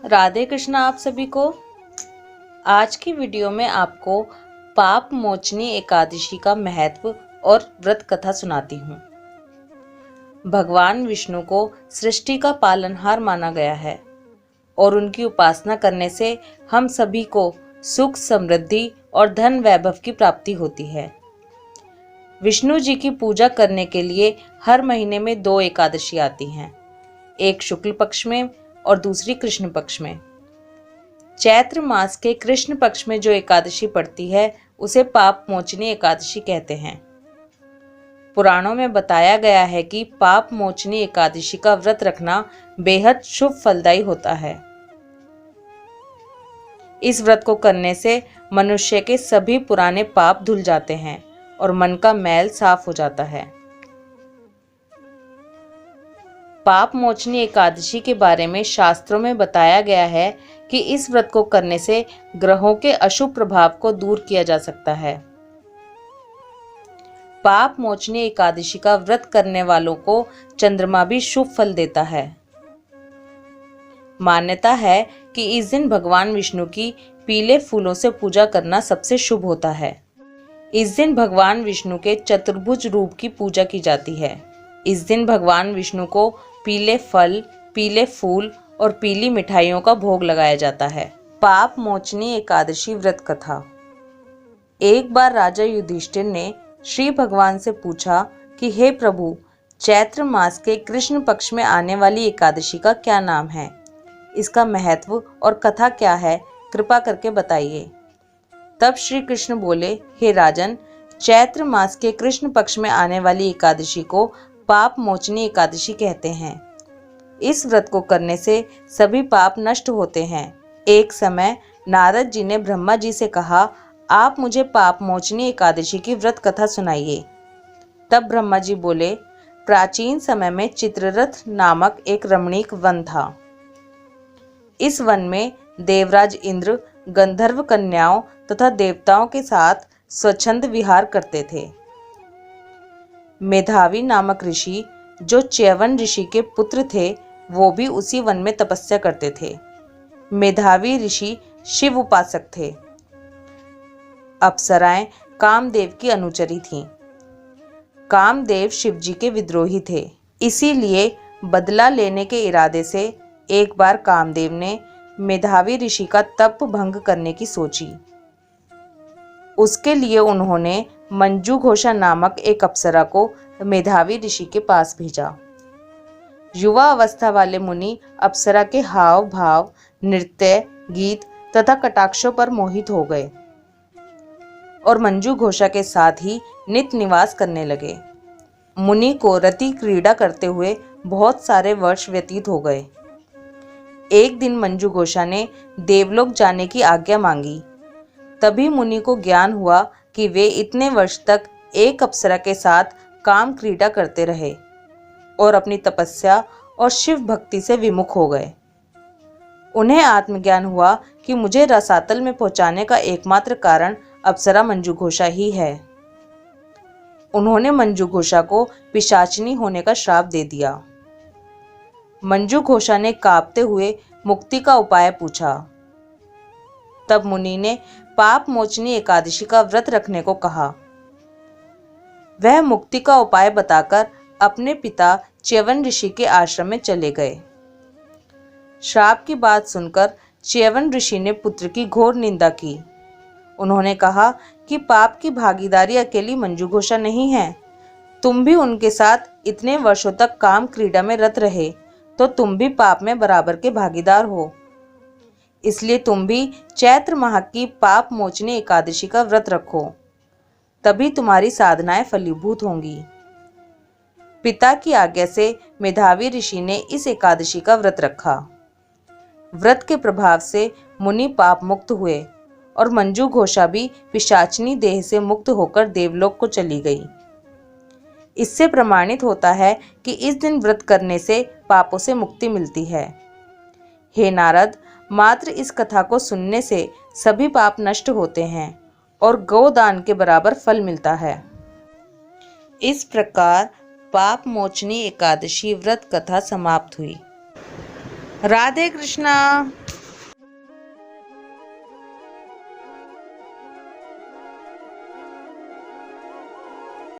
राधे कृष्णा आप सभी को। आज की वीडियो में आपको पाप मोचनी एकादशी का महत्व और व्रत कथा सुनाती हूँ। भगवान विष्णु को सृष्टि का पालनहार माना गया है और उनकी उपासना करने से हम सभी को सुख, समृद्धि और धन वैभव की प्राप्ति होती है। विष्णु जी की पूजा करने के लिए हर महीने में 2 एकादशी आती हैं, एक शुक्ल पक्ष में और दूसरी कृष्ण पक्ष में। चैत्र मास के कृष्ण पक्ष में जो एकादशी पड़ती है उसे पाप मोचनी एकादशी कहते हैं। पुराणों में बताया गया है कि पाप मोचनी एकादशी का व्रत रखना बेहद शुभ फलदायी होता है। इस व्रत को करने से मनुष्य के सभी पुराने पाप धुल जाते हैं और मन का मैल साफ हो जाता है। पाप मोचनी एकादशी के बारे में शास्त्रों में बताया गया है कि इस व्रत को करने से ग्रहों के अशुभ प्रभाव को दूर किया जा सकता है। पाप मोचनी एकादशी का व्रत करने वालों को चंद्रमा भी शुभ फल देता है। मान्यता है कि इस दिन भगवान विष्णु की पीले फूलों से पूजा करना सबसे शुभ होता है। इस दिन भगवान विष्णु के चतुर्भुज रूप की पूजा की जाती है। इस दिन भगवान विष्णु को पीले फल, पीले फूल और पीली मिठाइयों का भोग लगाया जाता है। पाप मोचनी एकादशी व्रत कथा। एक बार राजा युधिष्ठिर ने श्री भगवान से पूछा कि हे प्रभु, चैत्र मास के कृष्ण पक्ष में आने वाली एकादशी का क्या नाम है, इसका महत्व और कथा क्या है, कृपा करके बताइए। तब श्री कृष्ण बोले, हे राजन, चैत्र मास के कृष्ण पक्ष में आने वाली एकादशी को पाप मोचनी एकादशी कहते हैं। इस व्रत को करने से सभी पाप नष्ट होते हैं। एक समय नारद जी ने ब्रह्मा जी से कहा, आप मुझे पाप मोचनी एकादशी की व्रत कथा सुनाइए। तब ब्रह्मा जी बोले, प्राचीन समय में चित्ररथ नामक एक रमणीक वन था। इस वन में देवराज इंद्र गंधर्व कन्याओं तथा देवताओं के साथ स्वच्छंद विहार करते थे। मेधावी नामक ऋषि, जो च्यवन ऋषि के पुत्र थे, वो भी उसी वन में तपस्या करते थे। मेधावी ऋषि शिव उपासक थे। अप्सराएं कामदेव की अनुचरी थीं। कामदेव शिव जी के विद्रोही थे। इसीलिए बदला लेने के इरादे से एक बार कामदेव ने मेधावी ऋषि का तप भंग करने की सोची। उसके लिए उन्होंने मंजू घोषा नामक एक अप्सरा को मेधावी ऋषि के पास भेजा। युवा अवस्था वाले मुनि अप्सरा के हाव भाव, नृत्य, गीत तथा कटाक्षों पर मोहित हो गए और मंजू घोषा के साथ ही नित निवास करने लगे। मुनि को रति क्रीड़ा करते हुए बहुत सारे वर्ष व्यतीत हो गए। एक दिन मंजू घोषा ने देवलोक जाने की आज्ञा मांगी। तभी मुनि को ज्ञान हुआ कि वे इतने वर्ष तक एक अप्सरा के साथ काम क्रीड़ा करते रहे और अपनी तपस्या और शिव भक्ति से विमुख हो गए। उन्हें आत्मज्ञान हुआ कि मुझे रसातल में पहुंचाने का एकमात्र कारण अप्सरा मंजू घोषा ही है। उन्होंने मंजू घोषा को पिशाचिनी होने का श्राप दे दिया। मंजू घोषा ने कांपते हुए मुक्ति का उपाय पूछा। तब मुनि ने पाप मोचनी एकादशी का व्रत रखने को कहा। वह मुक्ति का उपाय बताकर अपने पिता च्यवन ऋषि के आश्रम में चले गए। श्राप की बात सुनकर च्यवन ऋषि ने पुत्र की घोर निंदा की। उन्होंने कहा कि पाप की भागीदारी अकेली मंजू घोषा नहीं है। तुम भी उनके साथ इतने वर्षों तक काम क्रीड़ा में रत रहे तो तुम भी पाप में बराबर के भागीदार हो। इसलिए तुम भी चैत्र माह की पाप मोचनी एकादशी का व्रत रखो, तभी तुम्हारी साधनाएं फलीभूत होंगी। पिता की आज्ञा से मेधावी ऋषि ने इस एकादशी का व्रत रखा। व्रत के प्रभाव से मुनि पाप मुक्त हुए और मंजू घोषा भी पिशाचिनी देह से मुक्त होकर देवलोक को चली गई। इससे प्रमाणित होता है कि इस दिन व्रत करने से पापों से मुक्ति मिलती है। हे नारद, मात्र इस कथा को सुनने से सभी पाप नष्ट होते हैं और गोदान के बराबर फल मिलता है। इस प्रकार पाप मोचनी एकादशी व्रत कथा समाप्त हुई। राधे कृष्णा।